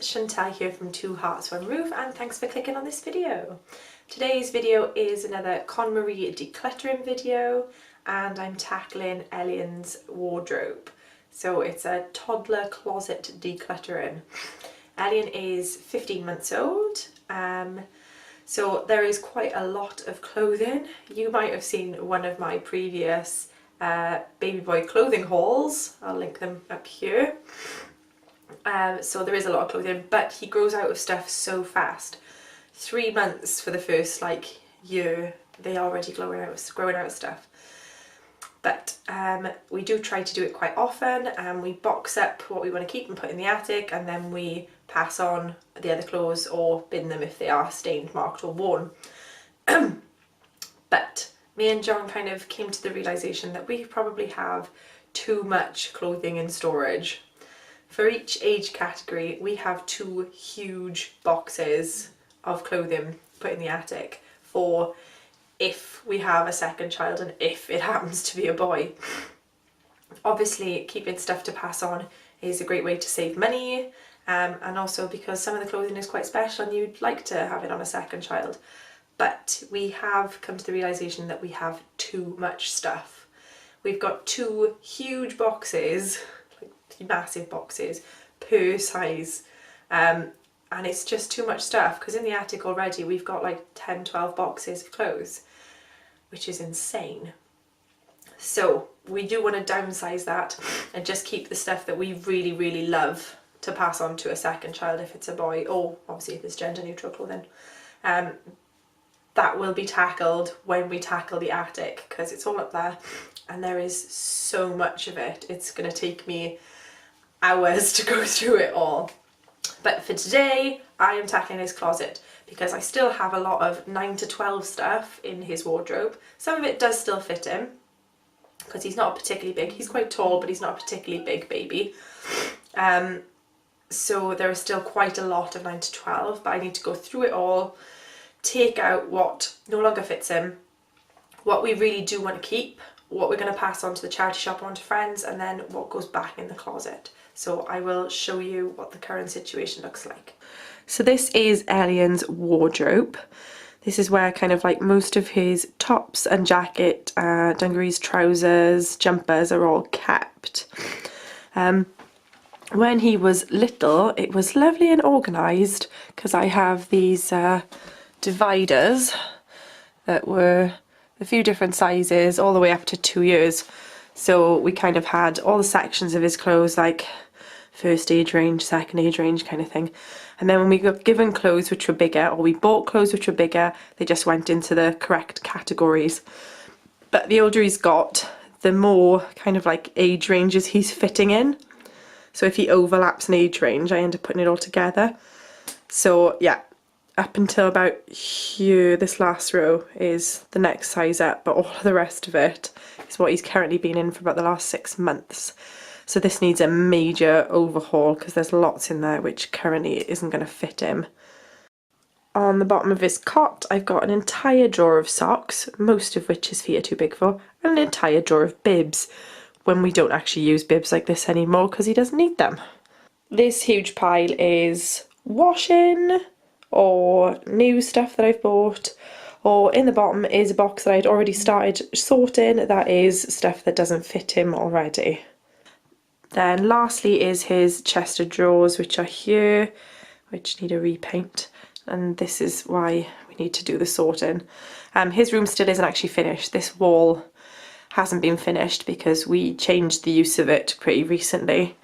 Chantal here from Two Hearts One Roof, and thanks for clicking on this video. Today's video is another KonMari decluttering video, and I'm tackling Elian's wardrobe. So it's a toddler closet decluttering. Elian is 15 months old, so there is quite a lot of clothing. You might have seen one of my previous baby boy clothing hauls. I'll link them up here. So there is a lot of clothing, but he grows out of stuff so fast. 3 months for the first year, they are already growing out of stuff. But we do try to do it quite often, and we box up what we want to keep and put in the attic, and then we pass on the other clothes or bin them if they are stained, marked or worn. But me and John kind of came to the realisation that we probably have too much clothing in storage. For each age category, we have 2 huge boxes of clothing put in the attic for if we have a second child and if it happens to be a boy. Obviously, keeping stuff to pass on is a great way to save money, and also because some of the clothing is quite special and you'd like to have it on a second child. But we have come to the realisation that we have too much stuff. We've got 2 huge boxes, massive boxes per size, and it's just too much stuff, because in the attic already we've got 10-12 boxes of clothes, which is insane. So we do want to downsize that and just keep the stuff that we really love to pass on to a second child if it's a boy, or obviously if it's gender neutral clothing. That will be tackled when we tackle the attic, because it's all up there and there is so much of it. It's going to take me hours to go through it all. But for today, I am tackling his closet because I still have a lot of 9 to 12 stuff in his wardrobe. Some of it does still fit him because he's not particularly big. He's quite tall, but he's not a particularly big baby. So there is still quite a lot of 9 to 12, but I need to go through it all, take out what no longer fits him, what we really do want to keep, what we're going to pass on to the charity shop or on to friends, and then what goes back in the closet. So I will show you what the current situation looks like. So this is Elian's wardrobe. This is where kind of most of his tops and jacket, dungarees, trousers, jumpers are all kept. When he was little, it was lovely and organised because I have these dividers that were a few different sizes all the way up to 2 years. So we kind of had all the sections of his clothes, like first age range, second age range kind of thing. And then when we got given clothes which were bigger, or we bought clothes which were bigger, they just went into the correct categories. But the older he's got, the more kind of age ranges he's fitting in. So if he overlaps an age range, I end up putting it all together. So yeah, up until about here, this last row is the next size up, but all of the rest of it is what he's currently been in for about the last 6 months. So this needs a major overhaul because there's lots in there which currently isn't going to fit him. On the bottom of his cot, I've got an entire drawer of socks, most of which his feet are too big for, and an entire drawer of bibs, when we don't actually use bibs like this anymore because he doesn't need them. This huge pile is washing, or new stuff that I've bought, or in the bottom is a box that I'd already started sorting, that is stuff that doesn't fit him already. Then lastly is his chest of drawers, which are here, which need a repaint, and this is why we need to do the sorting. His room still isn't actually finished. This wall hasn't been finished because we changed the use of it pretty recently,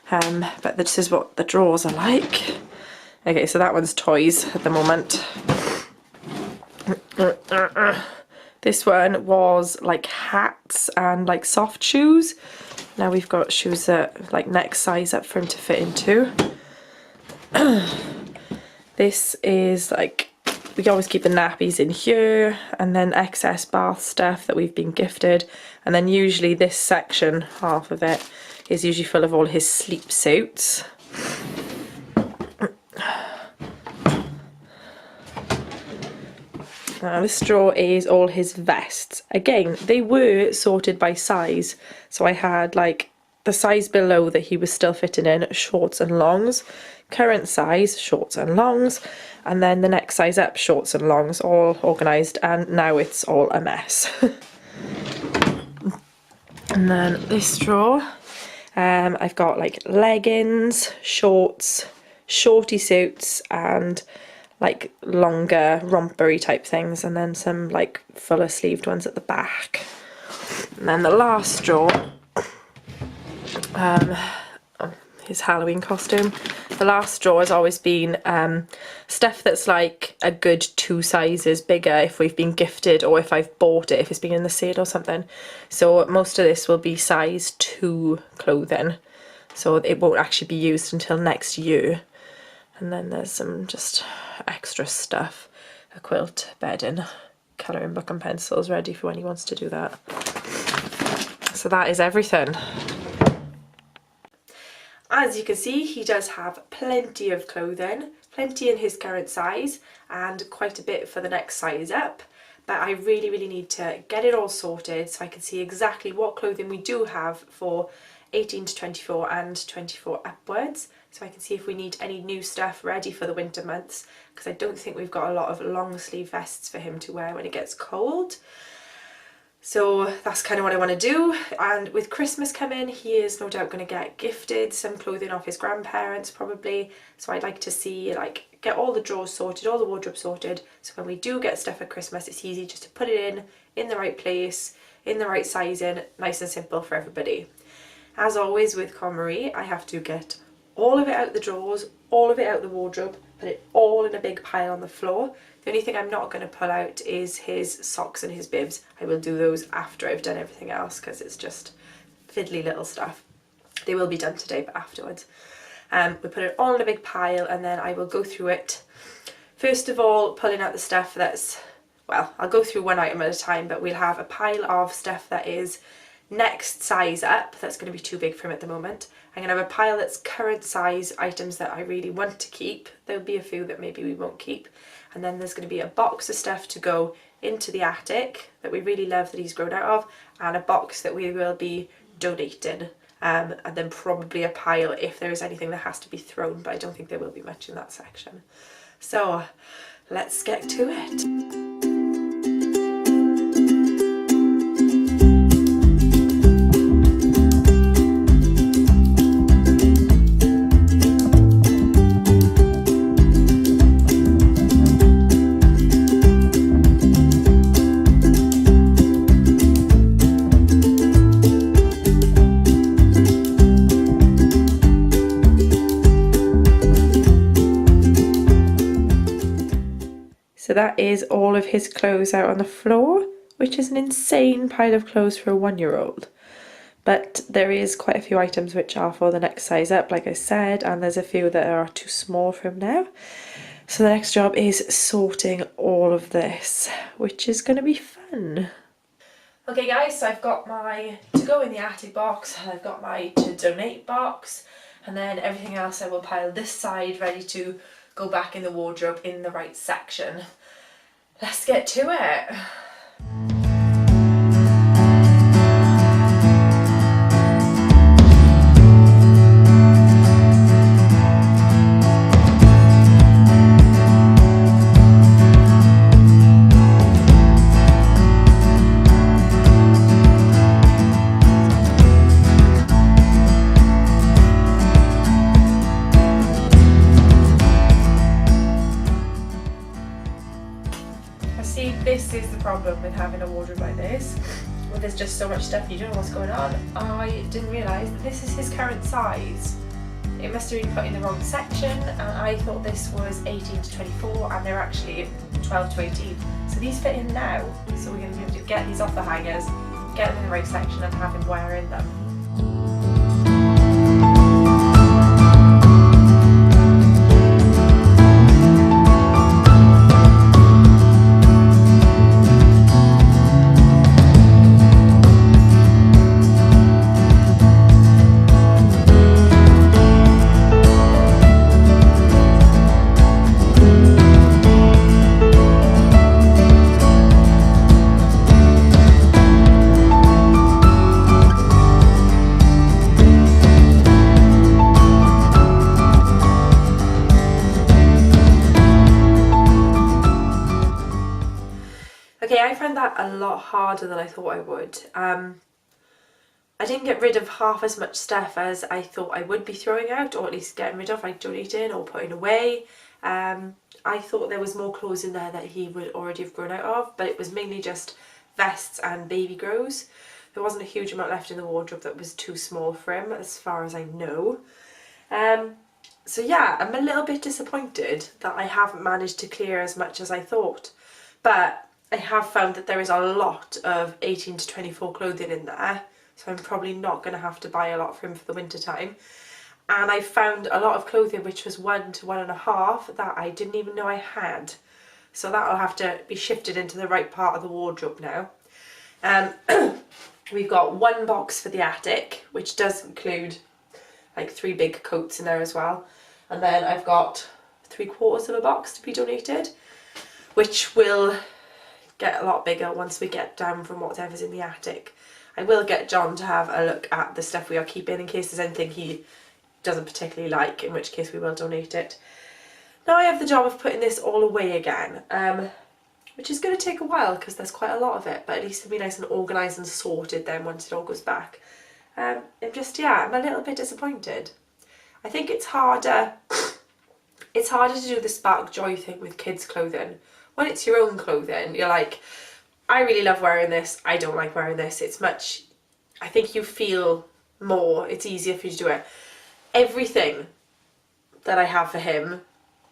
but this is what the drawers are like. Okay, so that one's toys at the moment. This one was hats and soft shoes. Now we've got shoes that next size up for him to fit into. This is we always keep the nappies in here, and then excess bath stuff that we've been gifted, and then usually this section, half of it, is usually full of all his sleep suits. Now this drawer is all his vests. Again, they were sorted by size, so I had the size below that he was still fitting in, shorts and longs. Current size, shorts and longs. And then the next size up, shorts and longs, all organised. And now it's all a mess. And then this drawer, I've got like leggings, shorts, shorty suits, and like longer rompery type things, and then some like fuller sleeved ones at the back. And then the last drawer, his Halloween costume. The last drawer has always been stuff that's like a good 2 sizes bigger if we've been gifted or if I've bought it, if it's been in the sale or something. So most of this will be size 2 clothing, so it won't actually be used until next year. And then there's some just extra stuff, a quilt, bedding, colouring book and pencils ready for when he wants to do that. So that is everything. As you can see, he does have plenty of clothing, plenty in his current size and quite a bit for the next size up. But I really need to get it all sorted so I can see exactly what clothing we do have for 18 to 24 and 24 upwards. So I can see if we need any new stuff ready for the winter months, because I don't think we've got a lot of long sleeve vests for him to wear when it gets cold. So that's kind of what I want to do. And with Christmas coming, he is no doubt going to get gifted some clothing off his grandparents probably. So I'd like to see, like, get all the drawers sorted, all the wardrobe sorted, so when we do get stuff at Christmas, it's easy just to put it in the right place, in the right sizing, nice and simple for everybody. As always with KonMari, I have to get all of it out the drawers, all of it out the wardrobe, put it all in a big pile on the floor. The only thing I'm not going to pull out is his socks and his bibs. I will do those after I've done everything else, because it's just fiddly little stuff. They will be done today, but afterwards. We put it all in a big pile, and then I will go through it. First of all, pulling out the stuff that's, well, I'll go through one item at a time, but we'll have a pile of stuff that is next size up, that's going to be too big for him at the moment. I'm going to have a pile that's current size items that I really want to keep. There'll be a few that maybe we won't keep. And then there's going to be a box of stuff to go into the attic that we really love that he's grown out of, and a box that we will be donating. And then probably a pile if there is anything that has to be thrown, but I don't think there will be much in that section. So let's get to it. So that is all of his clothes out on the floor, which is an insane pile of clothes for a 1-year-old. But there is quite a few items which are for the next size up, like I said, and there's a few that are too small for him now. So the next job is sorting all of this, which is going to be fun. Okay guys, so I've got my to go in the attic box, and I've got my to donate box, and then everything else I will pile this side ready to go back in the wardrobe in the right section. Let's get to it. See, this is the problem with having a wardrobe like this, where there's just so much stuff you don't know what's going on. I didn't realise that this is his current size. It must have been put in the wrong section, and I thought this was 18 to 24 and they're actually 12 to 18. So these fit in now, so we're going to be able to get these off the hangers, get them in the right section and have him wearing them. a lot harder than I thought I would. I didn't get rid of half as much stuff as I thought I would be throwing out, or at least getting rid of, like donating or putting away. I thought there was more clothes in there that he would already have grown out of, but it was mainly just vests and baby grows. There wasn't a huge amount left in the wardrobe that was too small for him, as far as I know. So yeah, I'm a little bit disappointed that I haven't managed to clear as much as I thought. But I have found that there is a lot of 18 to 24 clothing in there, so I'm probably not going to have to buy a lot for him for the winter time. And I found a lot of clothing which was 1 to 1.5 that I didn't even know I had. So that'll have to be shifted into the right part of the wardrobe now. We've got one box for the attic, which does include like 3 big coats in there as well. And then I've got 3/4 of a box to be donated, which will get a lot bigger once we get down from whatever's in the attic. I will get John to have a look at the stuff we are keeping in case there's anything he doesn't particularly like, in which case we will donate it. Now I have the job of putting this all away again, which is going to take a while because there's quite a lot of it, but at least it'll be nice and organised and sorted then once it all goes back. I'm a little bit disappointed. I think it's harder to do the spark joy thing with kids' clothing. When it's your own clothing, you're like, I really love wearing this, I don't like wearing this. I think you feel more, it's easier for you to do it. Everything that I have for him,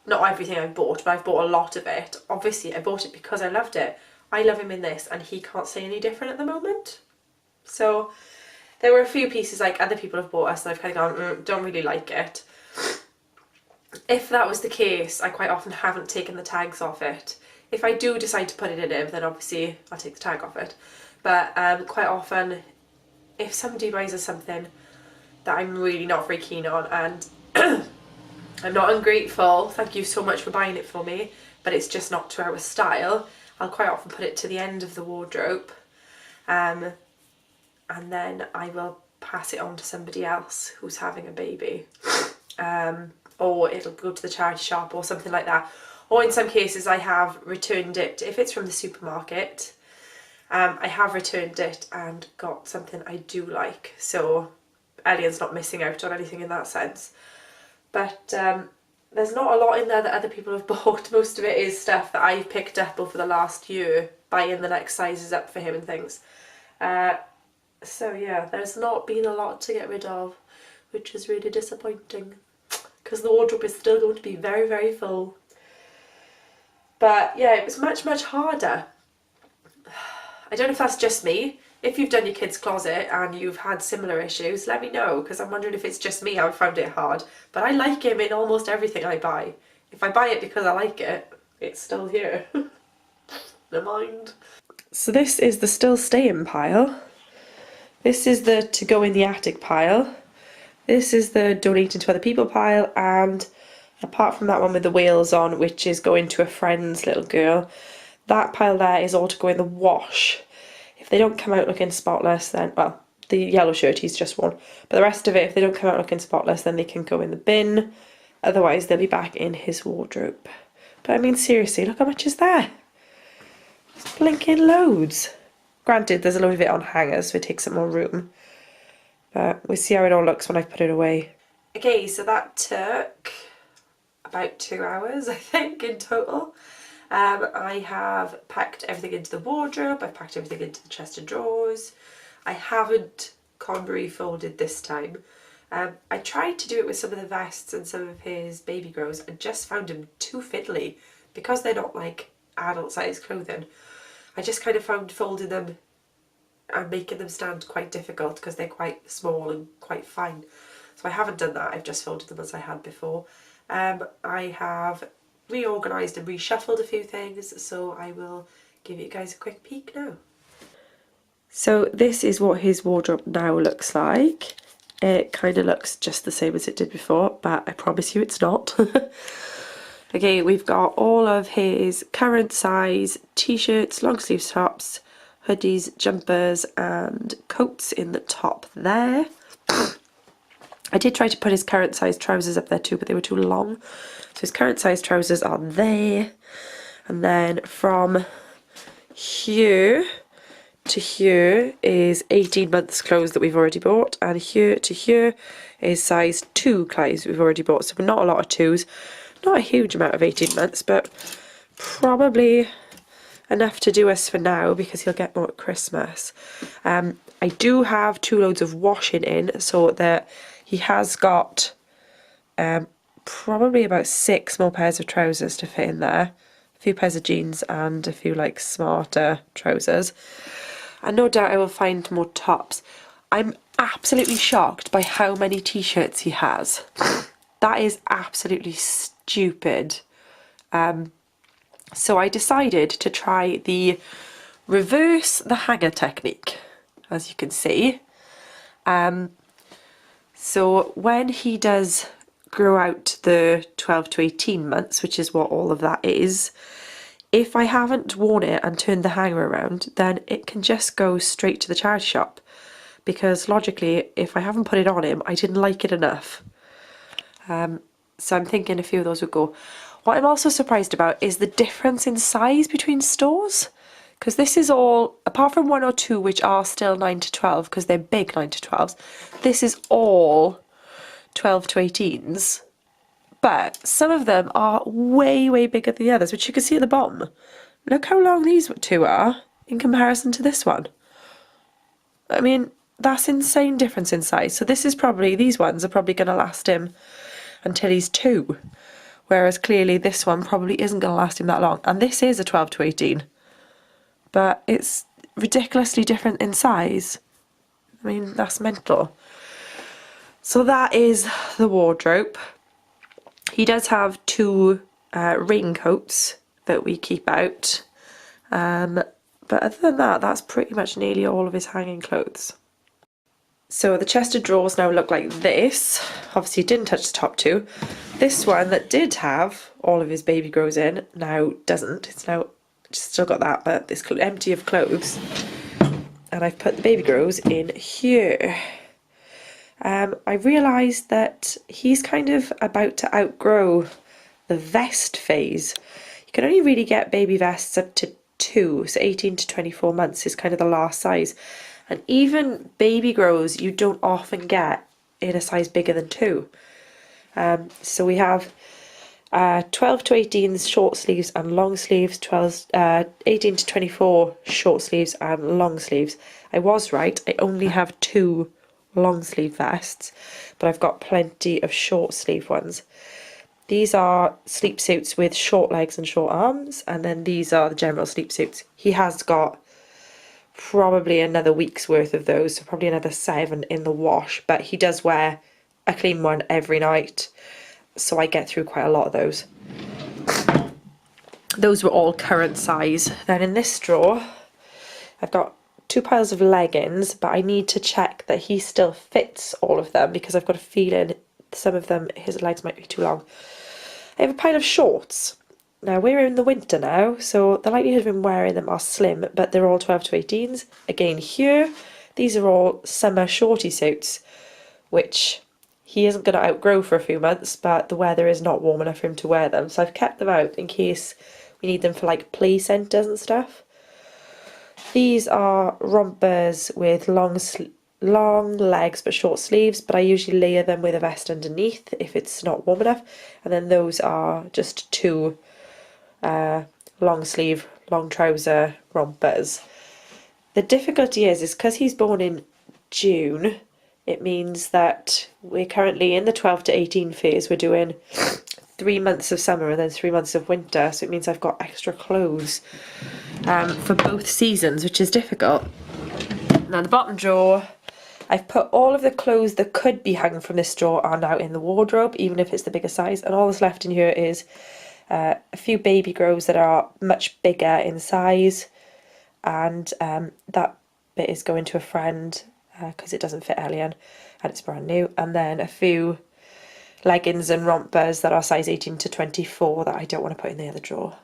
not everything I've bought, but I've bought a lot of it. Obviously I bought it because I loved it. I love him in this and he can't say any different at the moment. So there were a few pieces like other people have bought us and I've kind of gone, don't really like it. If that was the case, I quite often haven't taken the tags off it. If I do decide to put it in him, then obviously I'll take the tag off it. But quite often, if somebody buys us something that I'm really not very keen on and I'm not ungrateful, thank you so much for buying it for me, but it's just not to our style, I'll quite often put it to the end of the wardrobe. And then I will pass it on to somebody else who's having a baby. Or it'll go to the charity shop or something like that. Or in some cases I have returned it, if it's from the supermarket, I have returned it and got something I do like. So Elian's not missing out on anything in that sense. But there's not a lot in there that other people have bought. Most of it is stuff that I've picked up over the last year, buying the next sizes up for him and things. So yeah, there's not been a lot to get rid of, which is really disappointing because the wardrobe is still going to be very, very full. But yeah, it was much, much harder. I don't know if that's just me. If you've done your kids' closet and you've had similar issues, let me know, because I'm wondering if it's just me I've found it hard. But I like him in almost everything I buy. If I buy it because I like it, it's still here. Never mind. So this is the still staying pile. This is the to go in the attic pile. This is the donating to other people pile, and apart from that one with the wheels on, which is going to a friend's little girl, that pile there is all to go in the wash. If they don't come out looking spotless, then, well, the yellow shirt he's just worn, but the rest of it, if they don't come out looking spotless, then they can go in the bin. Otherwise they'll be back in his wardrobe. But I mean, seriously, look how much is there. It's blinking loads. Granted, there's a load of it on hangers, so it takes up more room. But we'll see how it all looks when I put it away. Okay, so that took about 2 hours, I think, in total. I have packed everything into the wardrobe, I've packed everything into the chest of drawers. I haven't KonMari folded this time. I tried to do it with some of the vests and some of his baby grows. I just found them too fiddly. Because they're not like adult size clothing, I just kind of found folding them and making them stand quite difficult because they're quite small and quite fine. So I haven't done that, I've just folded them as I had before. I have reorganised and reshuffled a few things, so I will give you guys a quick peek now. So this is what his wardrobe now looks like. It kind of looks just the same as it did before, but I promise you it's not. Okay, we've got all of his current size t-shirts, long sleeve tops, hoodies, jumpers and coats in the top there. I did try to put his current size trousers up there too, but they were too long. So his current size trousers are there. And then from here, to here is 18 months clothes that we've already bought, and here to here is size 2 clothes we've already bought. So not a lot of 2s, not a huge amount of 18 months, but probably enough to do us for now because he'll get more at Christmas. I do have 2 loads of washing in, so that he has got probably about 6 more pairs of trousers to fit in there, a few pairs of jeans and a few like smarter trousers, and no doubt I will find more tops. I'm absolutely shocked by how many t-shirts he has. That is absolutely stupid. So I decided to try the reverse the hanger technique, as you can see. So when he does grow out the 12 to 18 months, which is what all of that is, if I haven't worn it and turned the hanger around, then it can just go straight to the charity shop, because logically, if I haven't put it on him, I didn't like it enough. So I'm thinking a few of those would go. What I'm also surprised about is the difference in size between stores, because this is all, apart from 1 or 2 which are still 9 to 12 because they're big 9 to 12s, this is all 12 to 18s, but some of them are way, way bigger than the others, which you can see at the bottom. Look how long these 2 are in comparison to this one. I mean, that's insane difference in size. So this is probably, these ones are probably going to last him until he's 2. Whereas clearly this one probably isn't going to last him that long. And this is a 12 to 18. But it's ridiculously different in size. I mean, that's mental. So that is the wardrobe. He does have 2 raincoats that we keep out. But other than that, that's pretty much nearly all of his hanging clothes. So the chest of drawers now look like this. Obviously didn't touch the top 2. This one that did have all of his baby grows in now doesn't. It's now still got that, but it's empty of clothes. And I've put the baby grows in here. I realised that he's kind of about to outgrow the vest phase. You can only really get baby vests up to 2, so 18 to 24 months is kind of the last size. And even baby grows you don't often get in a size bigger than 2. So we have 12 to 18s short sleeves and long sleeves, 18 to 24 short sleeves and long sleeves. I was right, I only have 2 long sleeve vests, but I've got plenty of short sleeve ones. These are sleep suits with short legs and short arms, and then these are the general sleep suits. He has got probably another week's worth of those, so probably another 7 in the wash, but he does wear a clean one every night, so I get through quite a lot of those. Those were all current size. Then in this drawer I've got 2 piles of leggings, but I need to check that he still fits all of them because I've got a feeling some of them his legs might be too long. I have a pile of shorts. Now we're in the winter now, so the likelihood of him wearing them are slim, but they're all 12 to 18s. Again here, these are all summer shorty suits, which he isn't going to outgrow for a few months, but the weather is not warm enough for him to wear them, so I've kept them out in case we need them for like play centres and stuff. These are rompers with long legs but short sleeves, but I usually layer them with a vest underneath if it's not warm enough. And then those are just 2 long sleeve, long trouser rompers. The difficulty is because he's born in June, it means that we're currently in the 12 to 18 phase. We're doing 3 months of summer and then 3 months of winter, so it means I've got extra clothes for both seasons, which is difficult. Now the bottom drawer, I've put all of the clothes that could be hung from this drawer are now in the wardrobe, even if it's the bigger size, and all that's left in here is a few baby grows that are much bigger in size, and that bit is going to a friend because it doesn't fit Elian and it's brand new, and then a few leggings and rompers that are size 18 to 24 that I don't want to put in the other drawer.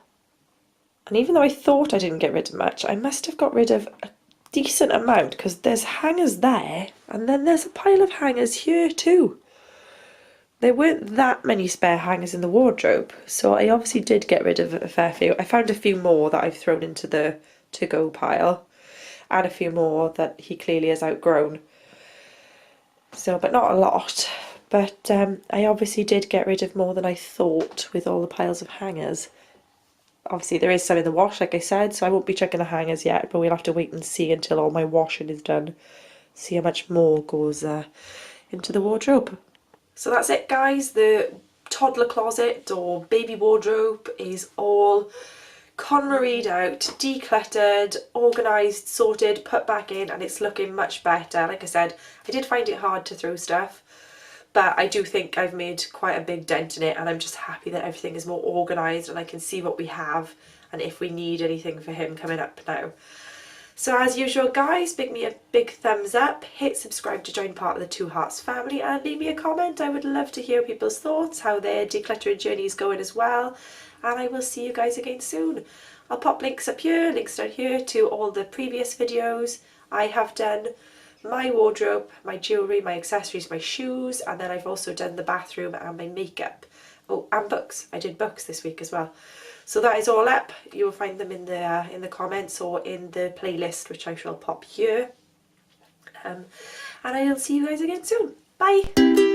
And even though I thought I didn't get rid of much, I must have got rid of a decent amount because there's hangers there and then there's a pile of hangers here too. There weren't that many spare hangers in the wardrobe, so I obviously did get rid of a fair few. I found a few more that I've thrown into the to-go pile. and a few more that he clearly has outgrown. So, but not a lot. But I obviously did get rid of more than I thought with all the piles of hangers. Obviously there is some in the wash, like I said, so I won't be checking the hangers yet, but we'll have to wait and see until all my washing is done. See how much more goes into the wardrobe. So that's it, guys. The toddler closet or baby wardrobe is all KonMari'd out, decluttered, organised, sorted, put back in, and it's looking much better. Like I said, I did find it hard to throw stuff, but I do think I've made quite a big dent in it, and I'm just happy that everything is more organised and I can see what we have and if we need anything for him coming up now. So as usual, guys, give me a big thumbs up, hit subscribe to join part of the Two Hearts family, and leave me a comment. I would love to hear people's thoughts, how their decluttering journey is going as well, and I will see you guys again soon. I'll pop links up here, links down here to all the previous videos I have done, my wardrobe, my jewellery, my accessories, my shoes, and then I've also done the bathroom and my makeup. Oh, and books. I did books this week as well. So that is all up. You will find them in the comments or in the playlist, which I shall pop here. And I will see you guys again soon. Bye!